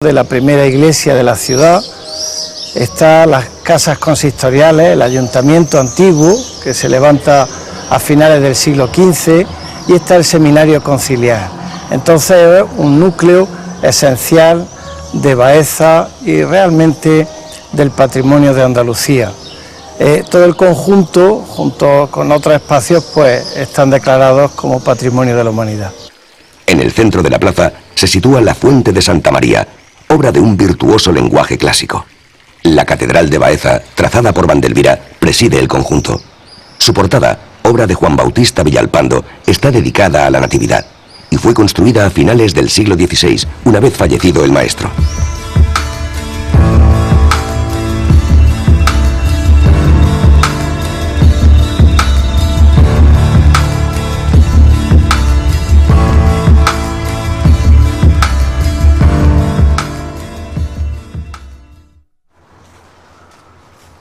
De la primera iglesia de la ciudad están las casas consistoriales, el ayuntamiento antiguo que se levanta a finales del siglo XV y está el seminario conciliar. Entonces es un núcleo esencial de Baeza y realmente del patrimonio de Andalucía. Todo el conjunto, junto con otros espacios, pues están declarados como Patrimonio de la Humanidad. En el centro de la plaza se sitúa la Fuente de Santa María, obra de un virtuoso lenguaje clásico. La Catedral de Baeza, trazada por Vandelvira, preside el conjunto. Su portada, obra de Juan Bautista Villalpando, está dedicada a la Natividad y fue construida a finales del siglo XVI, una vez fallecido el maestro.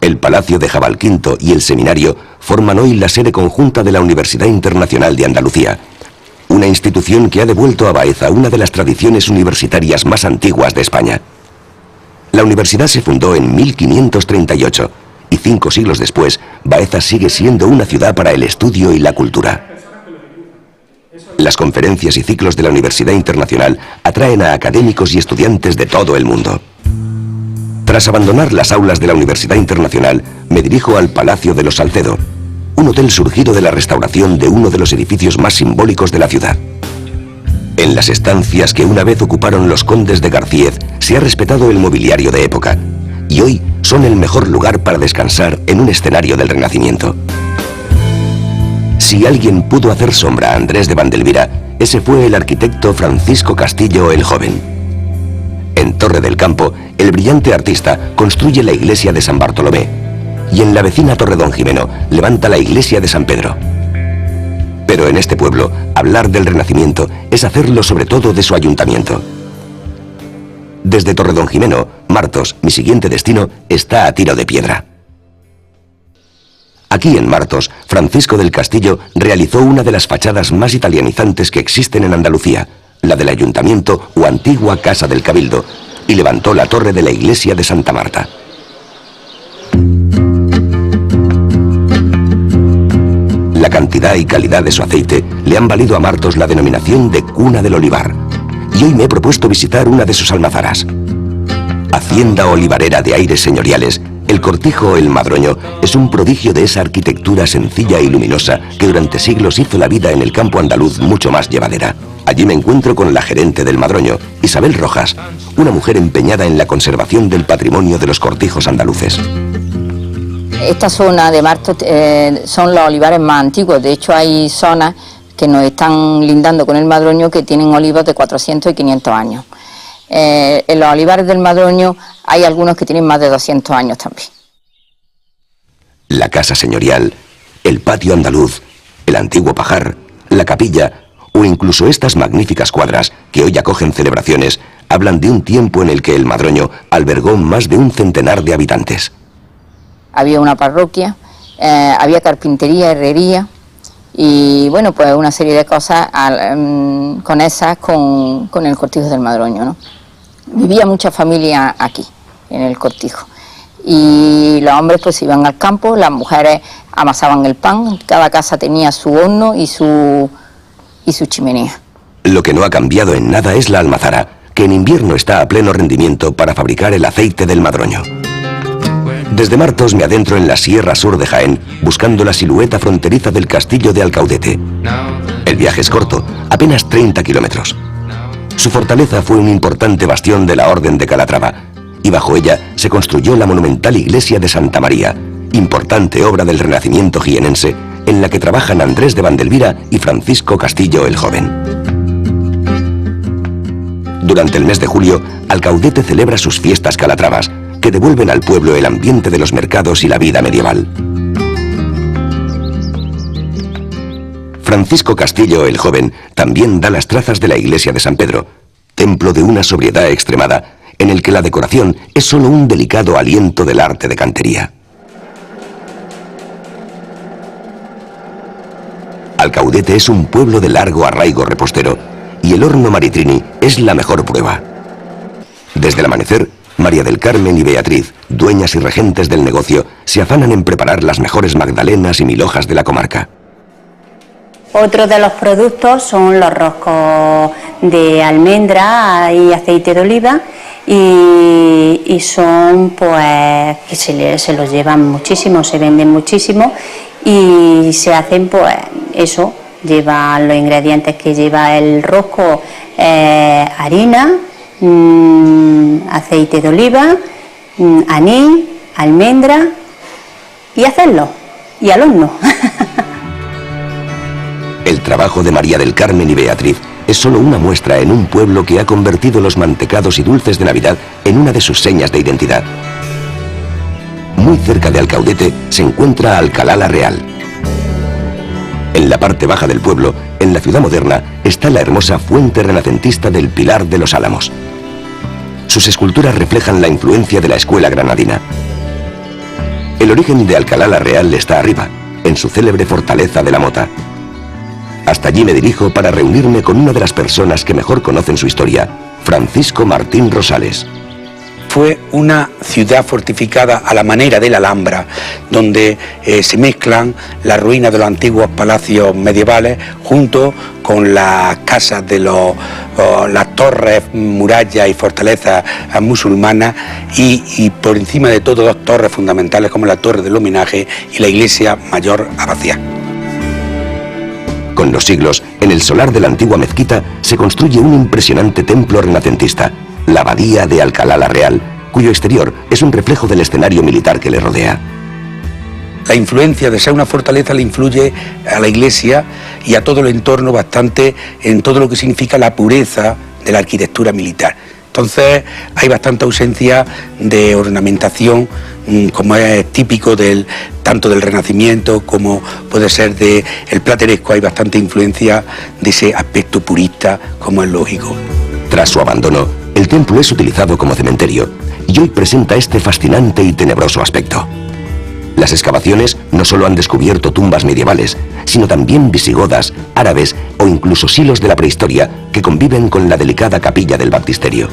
El Palacio de Jabalquinto y el Seminario forman hoy la sede conjunta de la Universidad Internacional de Andalucía, una institución que ha devuelto a Baeza una de las tradiciones universitarias más antiguas de España. La universidad se fundó en 1538 y 5 siglos después, Baeza sigue siendo una ciudad para el estudio y la cultura. Las conferencias y ciclos de la Universidad Internacional atraen a académicos y estudiantes de todo el mundo. Tras abandonar las aulas de la Universidad Internacional, me dirijo al Palacio de los Salcedo, un hotel surgido de la restauración de uno de los edificios más simbólicos de la ciudad. En las estancias que una vez ocuparon los condes de Garcíez se ha respetado el mobiliario de época, y hoy son el mejor lugar para descansar en un escenario del Renacimiento. Si alguien pudo hacer sombra a Andrés de Vandelvira, ese fue el arquitecto Francisco Castillo el Joven. En Torre del Campo, el brillante artista construye la iglesia de San Bartolomé y en la vecina Torre Don Jimeno levanta la iglesia de San Pedro. Pero en este pueblo, hablar del Renacimiento es hacerlo sobre todo de su ayuntamiento. Desde Torre Don Jimeno, Martos, mi siguiente destino, está a tiro de piedra. Aquí en Martos, Francisco del Castillo realizó una de las fachadas más italianizantes que existen en Andalucía, la del Ayuntamiento o antigua Casa del Cabildo, y levantó la torre de la iglesia de Santa Marta. La cantidad y calidad de su aceite le han valido a Martos la denominación de Cuna del Olivar, y hoy me he propuesto visitar una de sus almazaras. Hacienda olivarera de aires señoriales, el Cortijo El Madroño es un prodigio de esa arquitectura sencilla y luminosa que durante siglos hizo la vida en el campo andaluz mucho más llevadera. Allí me encuentro con la gerente del Madroño, Isabel Rojas, una mujer empeñada en la conservación del patrimonio de los cortijos andaluces. Esta zona de Martos son los olivares más antiguos. De hecho, hay zonas que nos están lindando con el Madroño que tienen olivos de 400 y 500 años. En los olivares del Madroño hay algunos que tienen más de 200 años también. La casa señorial, el patio andaluz, el antiguo pajar, la capilla o incluso estas magníficas cuadras que hoy acogen celebraciones hablan de un tiempo en el que el Madroño albergó más de un centenar de habitantes. Había una parroquia, había carpintería, herrería y bueno, pues una serie de cosas conexas con el Cortijo del Madroño, ¿no? Vivía mucha familia aquí, en el Cortijo, y los hombres pues iban al campo, las mujeres amasaban el pan, cada casa tenía su horno y su chimenea. Lo que no ha cambiado en nada es la almazara, que en invierno está a pleno rendimiento para fabricar el aceite del Madroño. Desde Martos me adentro en la Sierra Sur de Jaén, buscando la silueta fronteriza del castillo de Alcaudete. El viaje es corto, apenas 30 kilómetros. Su fortaleza fue un importante bastión de la Orden de Calatrava, y bajo ella se construyó la monumental iglesia de Santa María, importante obra del Renacimiento jienense, en la que trabajan Andrés de Vandelvira y Francisco Castillo el Joven. Durante el mes de julio, Alcaudete celebra sus fiestas calatravas, que devuelven al pueblo el ambiente de los mercados y la vida medieval. Francisco Castillo el Joven también da las trazas de la iglesia de San Pedro, templo de una sobriedad extremada, en el que la decoración es solo un delicado aliento del arte de cantería. Alcaudete es un pueblo de largo arraigo repostero y el horno Maritrini es la mejor prueba. Desde el amanecer, María del Carmen y Beatriz, dueñas y regentes del negocio, se afanan en preparar las mejores magdalenas y milhojas de la comarca. Otro de los productos son los roscos de almendra y aceite de oliva y son pues que se los llevan muchísimo, se venden muchísimo y se hacen pues eso, llevan los ingredientes que lleva el rosco, harina, aceite de oliva, anís, almendra y hacerlo y al horno. El trabajo de María del Carmen y Beatriz es solo una muestra en un pueblo que ha convertido los mantecados y dulces de Navidad en una de sus señas de identidad. Muy cerca de Alcaudete se encuentra Alcalá la Real. En la parte baja del pueblo, en la ciudad moderna, está la hermosa fuente renacentista del Pilar de los Álamos. Sus esculturas reflejan la influencia de la escuela granadina. El origen de Alcalá la Real está arriba, en su célebre fortaleza de la Mota. Hasta allí me dirijo para reunirme con una de las personas que mejor conocen su historia, Francisco Martín Rosales. Fue una ciudad fortificada a la manera de la Alhambra, donde se mezclan las ruinas de los antiguos palacios medievales junto con las casas de las torres, murallas y fortalezas musulmanas y por encima de todo dos torres fundamentales como la Torre del Homenaje y la Iglesia Mayor Abadía. Con los siglos, en el solar de la antigua mezquita se construye un impresionante templo renacentista, la Abadía de Alcalá la Real, cuyo exterior es un reflejo del escenario militar que le rodea. La influencia de ser una fortaleza le influye a la iglesia y a todo el entorno bastante en todo lo que significa la pureza de la arquitectura militar. Entonces hay bastante ausencia de ornamentación, como es típico tanto del Renacimiento como puede ser del plateresco. Hay bastante influencia de ese aspecto purista, como es lógico. Tras su abandono, el templo es utilizado como cementerio y hoy presenta este fascinante y tenebroso aspecto. Las excavaciones no solo han descubierto tumbas medievales, sino también visigodas, árabes o incluso silos de la prehistoria que conviven con la delicada capilla del baptisterio.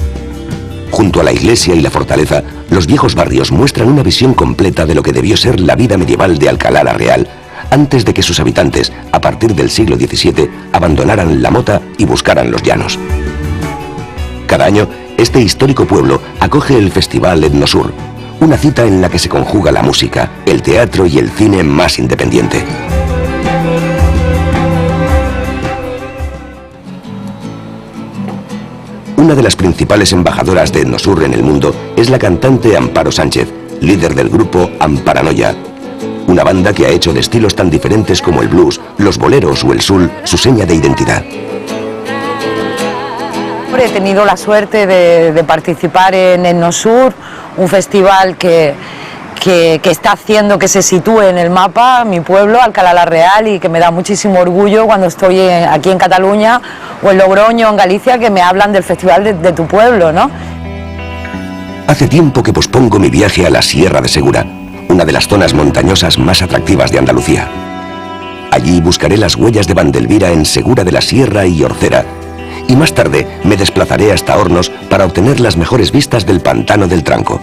Junto a la iglesia y la fortaleza, los viejos barrios muestran una visión completa de lo que debió ser la vida medieval de Alcalá la Real, antes de que sus habitantes, a partir del siglo XVII, abandonaran la Mota y buscaran los llanos. Cada año, este histórico pueblo acoge el Festival Etnosur, una cita en la que se conjuga la música, el teatro y el cine más independiente. Una de las principales embajadoras de Etnosur en el mundo es la cantante Amparo Sánchez, líder del grupo Amparanoia, una banda que ha hecho de estilos tan diferentes como el blues, los boleros o el soul su seña de identidad. He tenido la suerte de participar en Etnosur, un festival que está haciendo que se sitúe en el mapa mi pueblo, Alcalá la Real, y que me da muchísimo orgullo cuando estoy aquí en Cataluña o en Logroño, en Galicia, que me hablan del festival de tu pueblo, ¿no? Hace tiempo que pospongo mi viaje a la Sierra de Segura, una de las zonas montañosas más atractivas de Andalucía. Allí buscaré las huellas de Vandelvira en Segura de la Sierra y Orcera, y más tarde me desplazaré hasta Hornos para obtener las mejores vistas del Pantano del Tranco.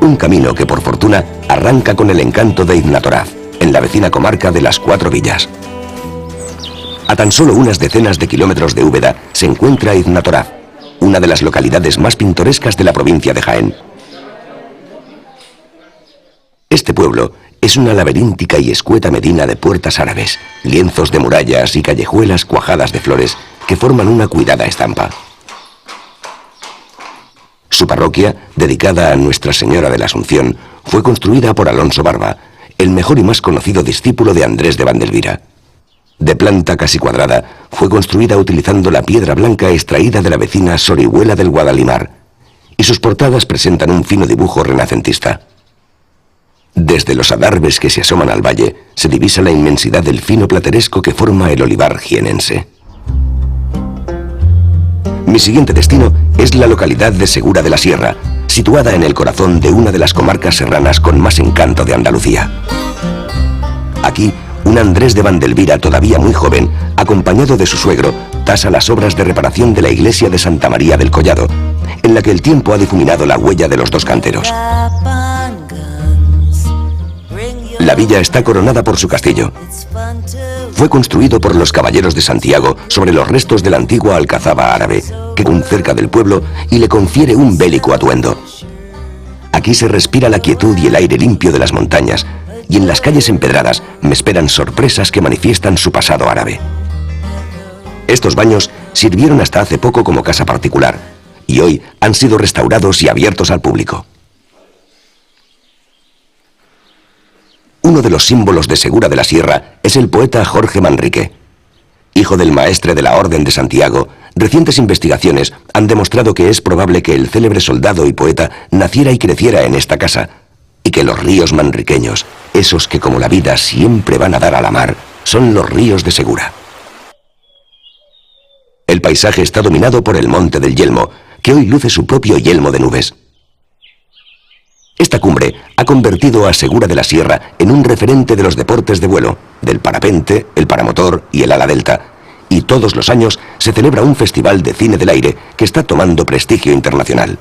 Un camino que, por fortuna, arranca con el encanto de Iznatoraz, en la vecina comarca de las Cuatro Villas. A tan solo unas decenas de kilómetros de Úbeda se encuentra Iznatoraz, una de las localidades más pintorescas de la provincia de Jaén. Este pueblo es una laberíntica y escueta medina de puertas árabes, lienzos de murallas y callejuelas cuajadas de flores que forman una cuidada estampa. Su parroquia, dedicada a Nuestra Señora de la Asunción, fue construida por Alonso Barba, el mejor y más conocido discípulo de Andrés de Vandelvira. De planta casi cuadrada, fue construida utilizando la piedra blanca extraída de la vecina Sorihuela del Guadalimar, y sus portadas presentan un fino dibujo renacentista. Desde los adarves que se asoman al valle, se divisa la inmensidad del fino plateresco que forma el olivar jienense. Mi siguiente destino es la localidad de Segura de la Sierra, situada en el corazón de una de las comarcas serranas con más encanto de Andalucía. Aquí, un Andrés de Vandelvira todavía muy joven, acompañado de su suegro, tasa las obras de reparación de la iglesia de Santa María del Collado, en la que el tiempo ha difuminado la huella de los dos canteros. La villa está coronada por su castillo. Fue construido por los caballeros de Santiago sobre los restos de la antigua alcazaba árabe, que queda cerca del pueblo y le confiere un bélico atuendo. Aquí se respira la quietud y el aire limpio de las montañas, y en las calles empedradas me esperan sorpresas que manifiestan su pasado árabe. Estos baños sirvieron hasta hace poco como casa particular, y hoy han sido restaurados y abiertos al público. Uno de los símbolos de Segura de la Sierra es el poeta Jorge Manrique. Hijo del maestre de la Orden de Santiago, recientes investigaciones han demostrado que es probable que el célebre soldado y poeta naciera y creciera en esta casa, y que los ríos manriqueños, esos que como la vida siempre van a dar a la mar, son los ríos de Segura. El paisaje está dominado por el Monte del Yelmo, que hoy luce su propio yelmo de nubes. Esta cumbre ha convertido a Segura de la Sierra en un referente de los deportes de vuelo, del parapente, el paramotor y el ala delta, y todos los años se celebra un festival de cine del aire que está tomando prestigio internacional.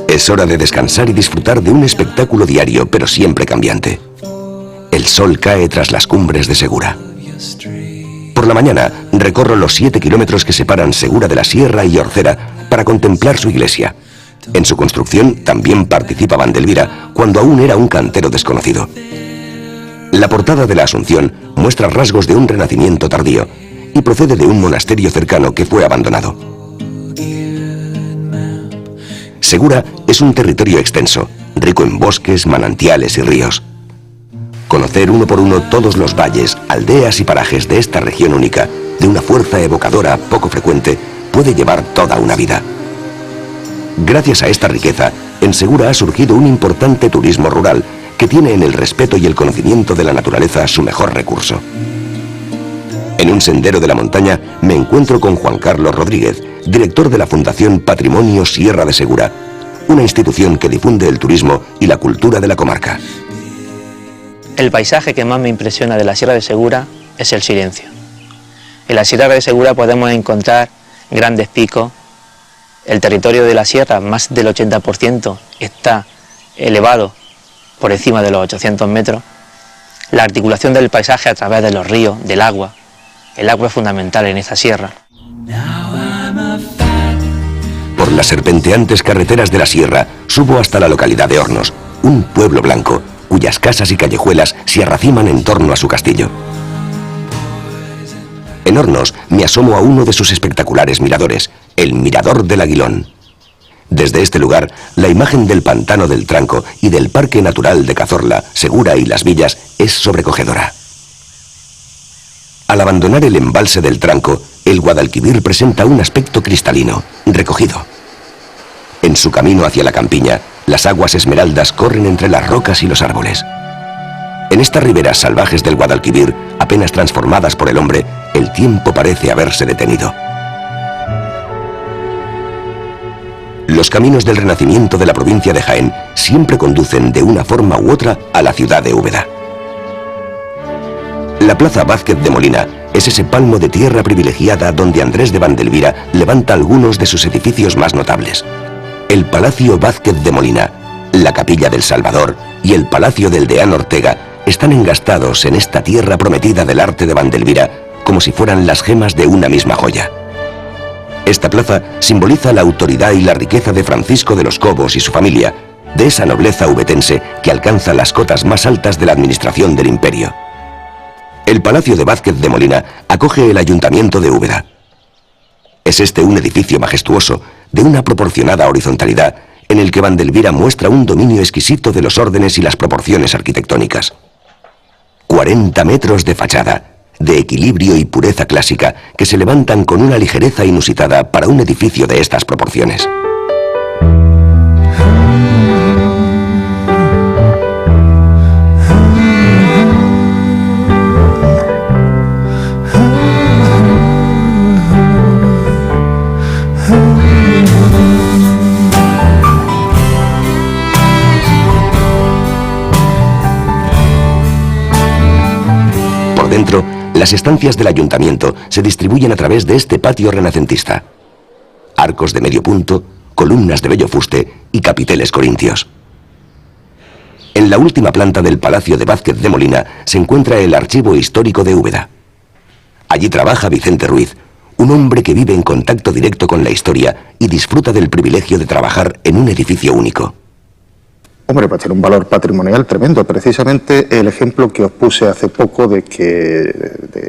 Es hora de descansar y disfrutar de un espectáculo diario, pero siempre cambiante. El sol cae tras las cumbres de Segura. Por la mañana recorro los 7 kilómetros que separan Segura de la Sierra y Orcera para contemplar su iglesia. En su construcción también participa Vandelvira cuando aún era un cantero desconocido. La portada de la Asunción muestra rasgos de un renacimiento tardío y procede de un monasterio cercano que fue abandonado. Segura es un territorio extenso, rico en bosques, manantiales y ríos. Conocer uno por uno todos los valles, aldeas y parajes de esta región única, de una fuerza evocadora poco frecuente, puede llevar toda una vida. Gracias a esta riqueza, en Segura ha surgido un importante turismo rural que tiene en el respeto y el conocimiento de la naturaleza su mejor recurso. En un sendero de la montaña me encuentro con Juan Carlos Rodríguez, director de la Fundación Patrimonio Sierra de Segura, una institución que difunde el turismo y la cultura de la comarca. El paisaje que más me impresiona de la Sierra de Segura es el silencio. En la Sierra de Segura podemos encontrar grandes picos. El territorio de la sierra, más del 80%, está elevado por encima de los 800 metros. La articulación del paisaje a través de los ríos, del agua. El agua es fundamental en esta sierra. Por las serpenteantes carreteras de la sierra subo hasta la localidad de Hornos, un pueblo blanco, cuyas casas y callejuelas se arraciman en torno a su castillo. En Hornos me asomo a uno de sus espectaculares miradores, el Mirador del Aguilón. Desde este lugar, la imagen del pantano del Tranco y del Parque Natural de Cazorla, Segura y Las Villas es sobrecogedora. Al abandonar el embalse del Tranco, el Guadalquivir presenta un aspecto cristalino, recogido. En su camino hacia la campiña, las aguas esmeraldas corren entre las rocas y los árboles. En estas riberas salvajes del Guadalquivir, apenas transformadas por el hombre, el tiempo parece haberse detenido. Los caminos del renacimiento de la provincia de Jaén siempre conducen de una forma u otra a la ciudad de Úbeda. La Plaza Vázquez de Molina es ese palmo de tierra privilegiada donde Andrés de Vandelvira levanta algunos de sus edificios más notables. El Palacio Vázquez de Molina, la Capilla del Salvador y el Palacio del Deán Ortega están engastados en esta tierra prometida del arte de Vandelvira como si fueran las gemas de una misma joya. Esta plaza simboliza la autoridad y la riqueza de Francisco de los Cobos y su familia, de esa nobleza ubetense que alcanza las cotas más altas de la administración del imperio. El Palacio de Vázquez de Molina acoge el Ayuntamiento de Úbeda. Es este un edificio majestuoso, de una proporcionada horizontalidad, en el que Vandelvira muestra un dominio exquisito de los órdenes y las proporciones arquitectónicas. 40 metros de fachada, de equilibrio y pureza clásica, que se levantan con una ligereza inusitada para un edificio de estas proporciones. Las estancias del ayuntamiento se distribuyen a través de este patio renacentista. Arcos de medio punto, columnas de bello fuste y capiteles corintios. En la última planta del Palacio de Vázquez de Molina se encuentra el Archivo Histórico de Úbeda. Allí trabaja Vicente Ruiz, un hombre que vive en contacto directo con la historia y disfruta del privilegio de trabajar en un edificio único. Hombre, pues tiene un valor patrimonial tremendo. Precisamente el ejemplo que os puse hace poco de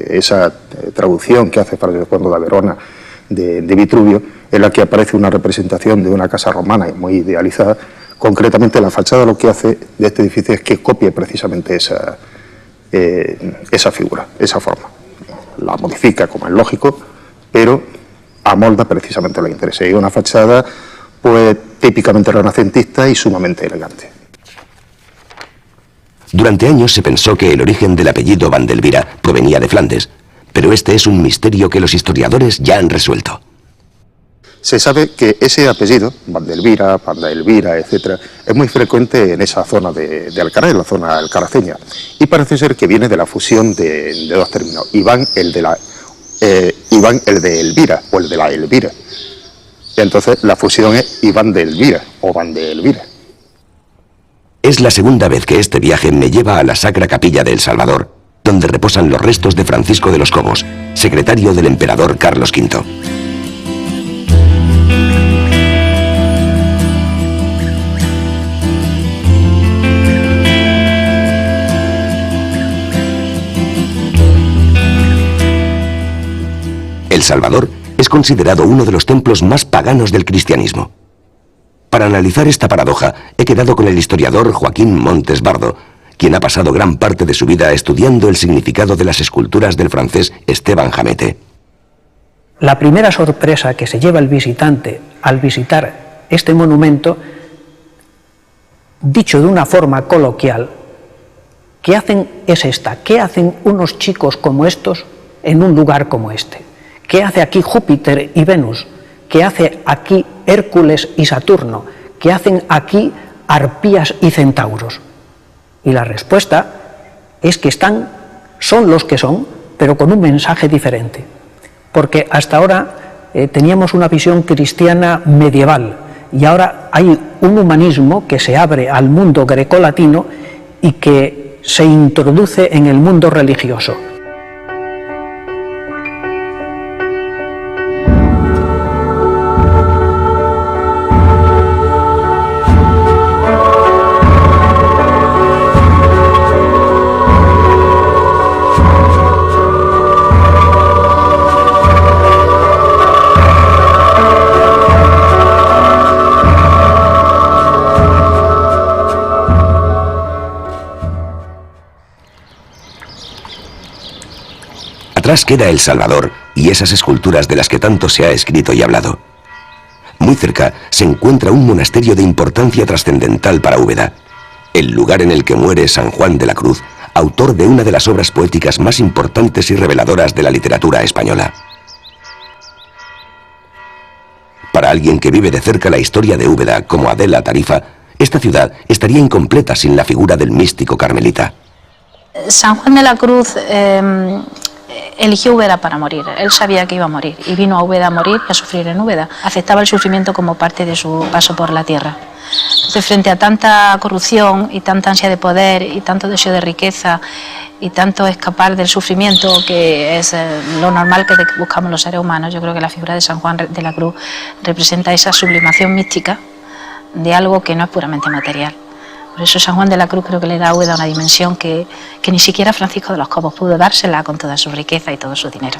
esa traducción que hace Fray Juan de Verona de Vitruvio, en la que aparece una representación de una casa romana muy idealizada. Concretamente la fachada lo que hace de este edificio es que copie precisamente esa figura, esa forma. La modifica, como es lógico, pero amolda precisamente la interés. Es una fachada pues típicamente renacentista y sumamente elegante. Durante años se pensó que el origen del apellido Vandelvira provenía de Flandes, pero este es un misterio que los historiadores ya han resuelto. Se sabe que ese apellido, Vandelvira, Elvira, etc., es muy frecuente en esa zona de Alcaraz, en la zona alcaraceña, y parece ser que viene de la fusión de dos términos, Iván el de Elvira, o el de la Elvira. Y entonces la fusión es Iván de Elvira, o Van de Elvira. Es la segunda vez que este viaje me lleva a la Sacra Capilla de El Salvador, donde reposan los restos de Francisco de los Cobos, secretario del emperador Carlos V. El Salvador es considerado uno de los templos más paganos del cristianismo. Para analizar esta paradoja, he quedado con el historiador Joaquín Montes Bardo, quien ha pasado gran parte de su vida estudiando el significado de las esculturas del francés Esteban Jamete. La primera sorpresa que se lleva el visitante al visitar este monumento, dicho de una forma coloquial, ¿qué hacen es esta? ¿Qué hacen unos chicos como estos en un lugar como este? ¿Qué hace aquí Júpiter y Venus? ¿Qué hace aquí Hércules y Saturno? ¿Qué hacen aquí Arpías y Centauros? Y la respuesta es que son los que son, pero con un mensaje diferente. Porque hasta ahora teníamos una visión cristiana medieval y ahora hay un humanismo que se abre al mundo grecolatino y que se introduce en el mundo religioso. Atrás queda El Salvador y esas esculturas de las que tanto se ha escrito y hablado. Muy cerca se encuentra un monasterio de importancia trascendental para Úbeda, el lugar en el que muere San Juan de la Cruz, autor de una de las obras poéticas más importantes y reveladoras de la literatura española. Para alguien que vive de cerca la historia de Úbeda, como Adela Tarifa, esta ciudad estaría incompleta sin la figura del místico carmelita. San Juan de la Cruz eligió Úbeda para morir. Él sabía que iba a morir y vino a Úbeda a morir y a sufrir en Úbeda. Aceptaba el sufrimiento como parte de su paso por la tierra. Entonces, frente a tanta corrupción y tanta ansia de poder y tanto deseo de riqueza y tanto escapar del sufrimiento, que es lo normal que buscamos los seres humanos, yo creo que la figura de San Juan de la Cruz representa esa sublimación mística de algo que no es puramente material. Por eso San Juan de la Cruz creo que le da a Úbeda una dimensión que ni siquiera Francisco de los Cobos pudo dársela con toda su riqueza y todo su dinero.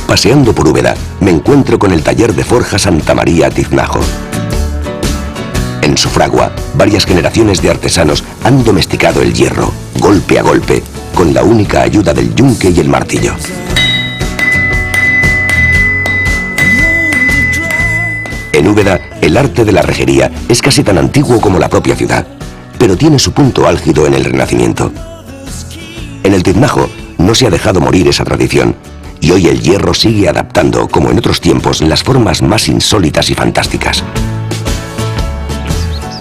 Paseando por Úbeda, me encuentro con el taller de forja Santa María Tiznajo. En su fragua, varias generaciones de artesanos han domesticado el hierro, golpe a golpe, con la única ayuda del yunque y el martillo. En Úbeda, el arte de la rejería es casi tan antiguo como la propia ciudad, pero tiene su punto álgido en el Renacimiento. En el Tiznajo no se ha dejado morir esa tradición, y hoy el hierro sigue adaptando, como en otros tiempos, las formas más insólitas y fantásticas.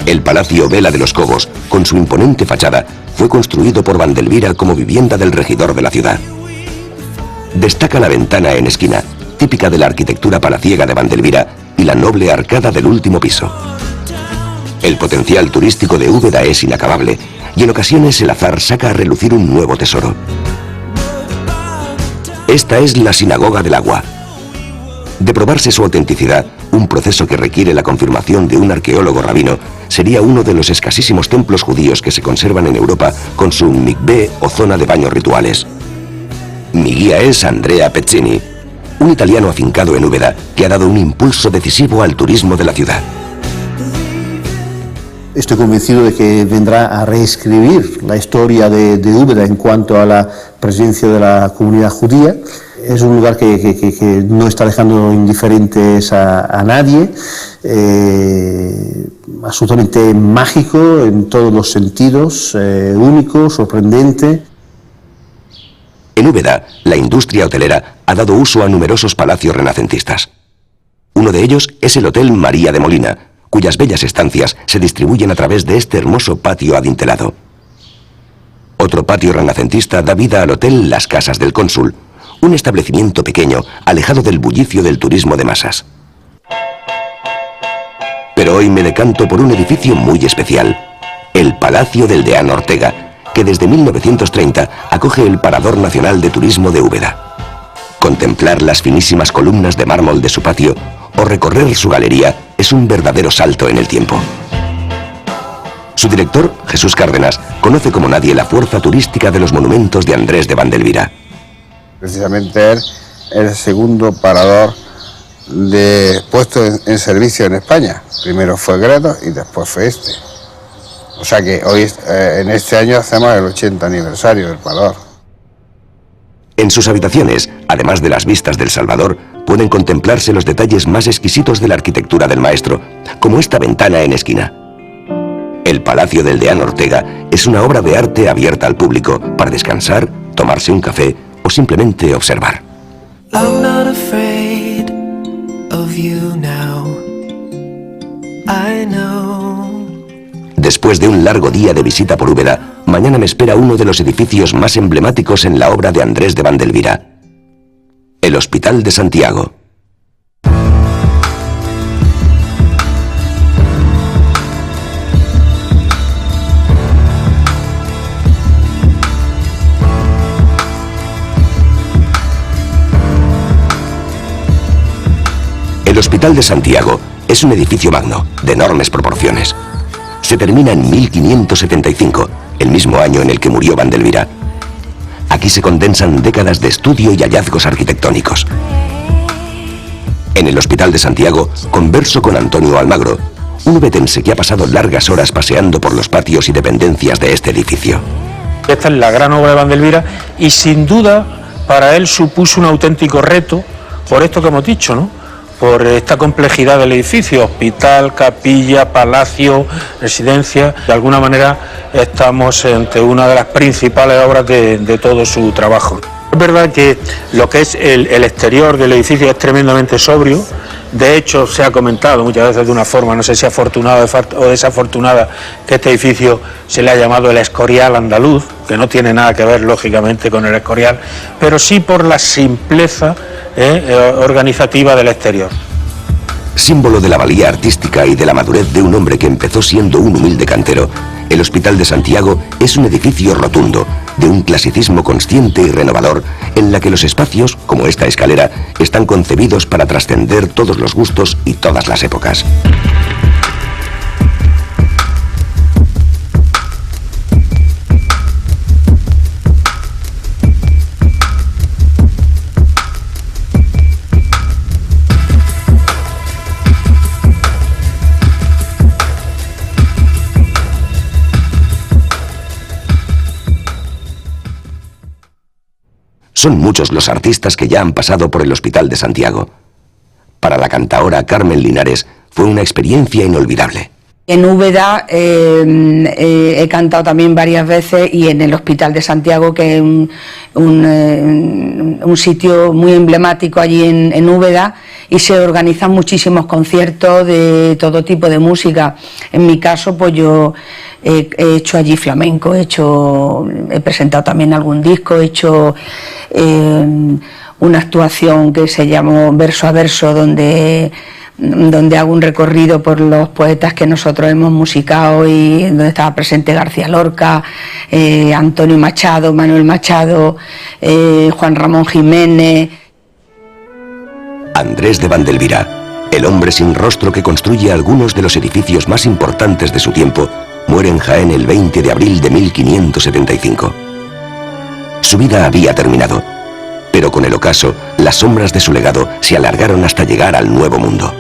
El Palacio Vela de los Cobos, con su imponente fachada, fue construido por Vandelvira como vivienda del regidor de la ciudad. Destaca la ventana en esquina, típica de la arquitectura palaciega de Vandelvira, y la noble arcada del último piso. El potencial turístico de Úbeda es inacabable, y en ocasiones el azar saca a relucir un nuevo tesoro. Esta es la Sinagoga del Agua. De probarse su autenticidad, un proceso que requiere la confirmación de un arqueólogo rabino, sería uno de los escasísimos templos judíos que se conservan en Europa con su mikvé o zona de baños rituales. Mi guía es Andrea Pezzini, un italiano afincado en Úbeda que ha dado un impulso decisivo al turismo de la ciudad. Estoy convencido de que vendrá a reescribir la historia de Úbeda en cuanto a la presencia de la comunidad judía. Es un lugar que no está dejando indiferentes a nadie, absolutamente mágico en todos los sentidos, único, sorprendente. En Úbeda, la industria hotelera ha dado uso a numerosos palacios renacentistas. Uno de ellos es el Hotel María de Molina, cuyas bellas estancias se distribuyen a través de este hermoso patio adintelado. Otro patio renacentista da vida al Hotel Las Casas del Cónsul, un establecimiento pequeño, alejado del bullicio del turismo de masas. Pero hoy me decanto por un edificio muy especial, el Palacio del Deán Ortega, que desde 1930 acoge el Parador Nacional de Turismo de Úbeda. Contemplar las finísimas columnas de mármol de su patio o recorrer su galería es un verdadero salto en el tiempo. Su director, Jesús Cárdenas, conoce como nadie la fuerza turística de los monumentos de Andrés de Vandelvira. Precisamente él es el segundo parador puesto en servicio en España. Primero fue Gredos y después fue este. O sea que hoy, en este año, hacemos el 80 aniversario del parador. En sus habitaciones, además de las vistas del Salvador, pueden contemplarse los detalles más exquisitos de la arquitectura del maestro, como esta ventana en esquina. El Palacio del Deán Ortega es una obra de arte abierta al público para descansar, tomarse un café o simplemente observar. I'm not afraid of you now. I know. Después de un largo día de visita por Úbeda, mañana me espera uno de los edificios más emblemáticos en la obra de Andrés de Vandelvira, el Hospital de Santiago. El Hospital de Santiago es un edificio magno, de enormes proporciones. Se termina en 1575, el mismo año en el que murió Vandelvira. Aquí se condensan décadas de estudio y hallazgos arquitectónicos. En el Hospital de Santiago converso con Antonio Almagro, un ubetense que ha pasado largas horas paseando por los patios y dependencias de este edificio. Esta es la gran obra de Vandelvira y sin duda para él supuso un auténtico reto por esto que hemos dicho, ¿no? Por esta complejidad del edificio, hospital, capilla, palacio, residencia. De alguna manera estamos ante una de las principales obras de todo su trabajo. Es verdad que lo que es el exterior del edificio es tremendamente sobrio. De hecho, se ha comentado muchas veces de una forma, no sé si afortunada o desafortunada, que este edificio se le ha llamado el Escorial andaluz, que no tiene nada que ver, lógicamente, con el Escorial, pero sí por la simpleza organizativa del exterior. Símbolo de la valía artística y de la madurez de un hombre que empezó siendo un humilde cantero, el Hospital de Santiago es un edificio rotundo, de un clasicismo consciente y renovador, en la que los espacios, como esta escalera, están concebidos para trascender todos los gustos y todas las épocas. Son muchos los artistas que ya han pasado por el Hospital de Santiago. Para la cantaora Carmen Linares fue una experiencia inolvidable. En Úbeda he cantado también varias veces y en el Hospital de Santiago, que es un sitio muy emblemático allí en Úbeda, y se organizan muchísimos conciertos de todo tipo de música. En mi caso, pues yo he hecho allí flamenco, he presentado también algún disco, he hecho una actuación que se llamó Verso a Verso, donde hago un recorrido por los poetas que nosotros hemos musicado y donde estaba presente García Lorca, Antonio Machado, Manuel Machado, Juan Ramón Jiménez. Andrés de Vandelvira, el hombre sin rostro que construye algunos de los edificios más importantes de su tiempo, muere en Jaén el 20 de abril de 1575. Su vida había terminado, pero con el ocaso, las sombras de su legado se alargaron hasta llegar al Nuevo Mundo.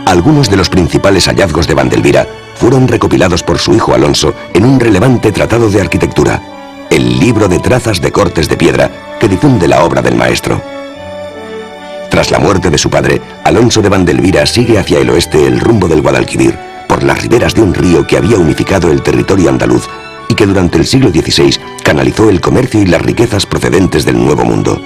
Algunos de los principales hallazgos de Vandelvira fueron recopilados por su hijo Alonso en un relevante tratado de arquitectura, el libro de trazas de cortes de piedra que difunde la obra del maestro. Tras la muerte de su padre, Alonso de Vandelvira sigue hacia el oeste el rumbo del Guadalquivir, por las riberas de un río que había unificado el territorio andaluz y que durante el siglo XVI canalizó el comercio y las riquezas procedentes del Nuevo Mundo.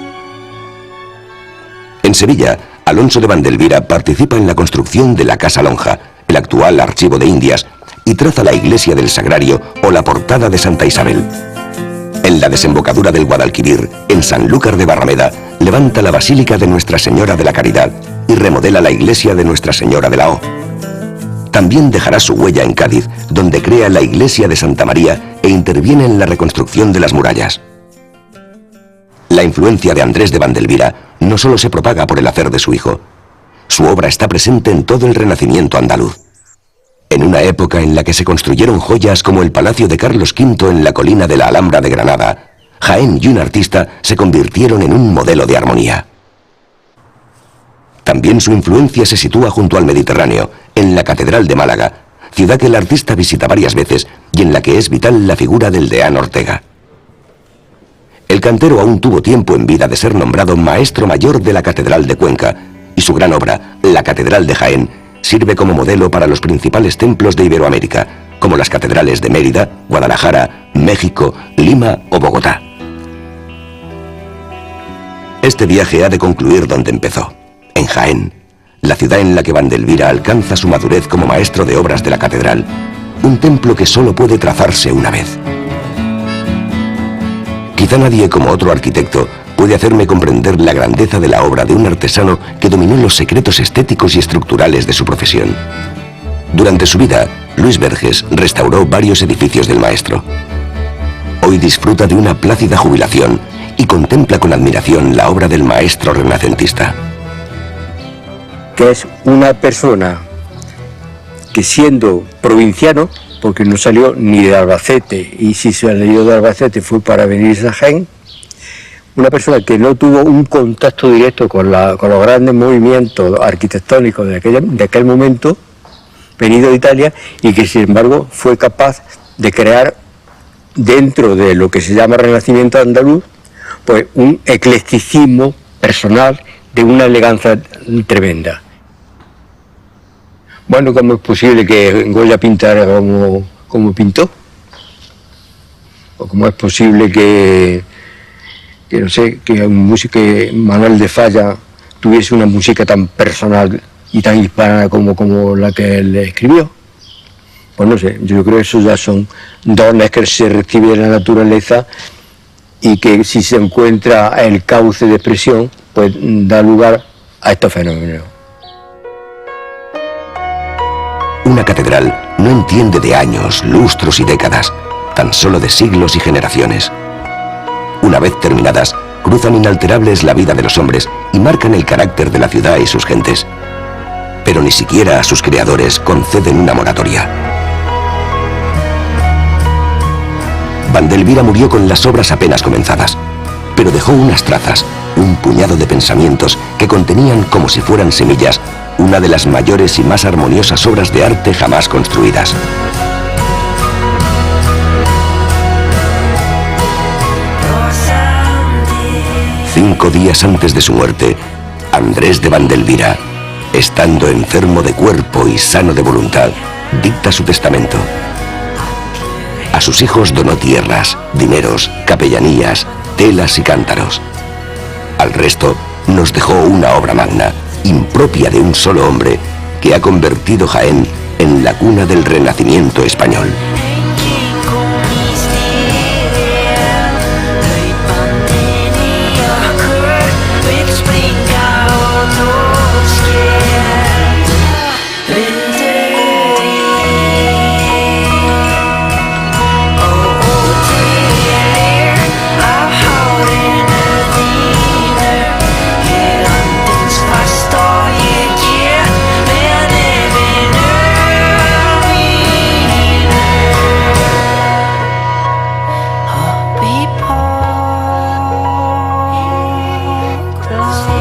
En Sevilla, Alonso de Vandelvira participa en la construcción de la Casa Lonja, el actual Archivo de Indias, y traza la iglesia del Sagrario o la portada de Santa Isabel. En la desembocadura del Guadalquivir, en Sanlúcar de Barrameda, levanta la Basílica de Nuestra Señora de la Caridad y remodela la iglesia de Nuestra Señora de la O. También dejará su huella en Cádiz, donde crea la iglesia de Santa María e interviene en la reconstrucción de las murallas. La influencia de Andrés de Vandelvira no solo se propaga por el hacer de su hijo. Su obra está presente en todo el Renacimiento andaluz. En una época en la que se construyeron joyas como el Palacio de Carlos V en la colina de la Alhambra de Granada, Jaén y un artista se convirtieron en un modelo de armonía. También su influencia se sitúa junto al Mediterráneo, en la Catedral de Málaga, ciudad que el artista visita varias veces y en la que es vital la figura del deán Ortega. El cantero aún tuvo tiempo en vida de ser nombrado maestro mayor de la Catedral de Cuenca, y su gran obra, la Catedral de Jaén, sirve como modelo para los principales templos de Iberoamérica, como las catedrales de Mérida, Guadalajara, México, Lima o Bogotá. Este viaje ha de concluir donde empezó, en Jaén, la ciudad en la que Vandelvira alcanza su madurez como maestro de obras de la catedral, un templo que solo puede trazarse una vez. Quizá nadie como otro arquitecto puede hacerme comprender la grandeza de la obra de un artesano que dominó los secretos estéticos y estructurales de su profesión. Durante su vida, Luis Verges restauró varios edificios del maestro. Hoy disfruta de una plácida jubilación y contempla con admiración la obra del maestro renacentista. Que es una persona que, siendo provinciano, porque no salió ni de Albacete, y si salió de Albacete fue para venirse a Jaén, una persona que no tuvo un contacto directo con los grandes movimientos arquitectónicos de aquel momento, venido de Italia, y que sin embargo fue capaz de crear dentro de lo que se llama Renacimiento andaluz, pues un eclecticismo personal de una elegancia tremenda. Bueno, ¿cómo es posible que Goya pintara como pintó? ¿O cómo es posible que no sé, que un músico, Manuel de Falla, tuviese una música tan personal y tan hispana como la que él escribió? Pues no sé, yo creo que eso ya son dones que se reciben en la naturaleza y que si se encuentra el cauce de expresión, pues da lugar a estos fenómenos. Una catedral no entiende de años, lustros y décadas, tan solo de siglos y generaciones. Una vez terminadas, cruzan inalterables la vida de los hombres y marcan el carácter de la ciudad y sus gentes. Pero ni siquiera a sus creadores conceden una moratoria. Vandelvira murió con las obras apenas comenzadas, pero dejó unas trazas, un puñado de pensamientos que contenían, como si fueran semillas, una de las mayores y más armoniosas obras de arte jamás construidas. Cinco días antes de su muerte, Andrés de Vandelvira, estando enfermo de cuerpo y sano de voluntad, dicta su testamento. A sus hijos donó tierras, dineros, capellanías, telas y cántaros. Al resto nos dejó una obra magna, impropia de un solo hombre, que ha convertido Jaén en la cuna del Renacimiento español. Close.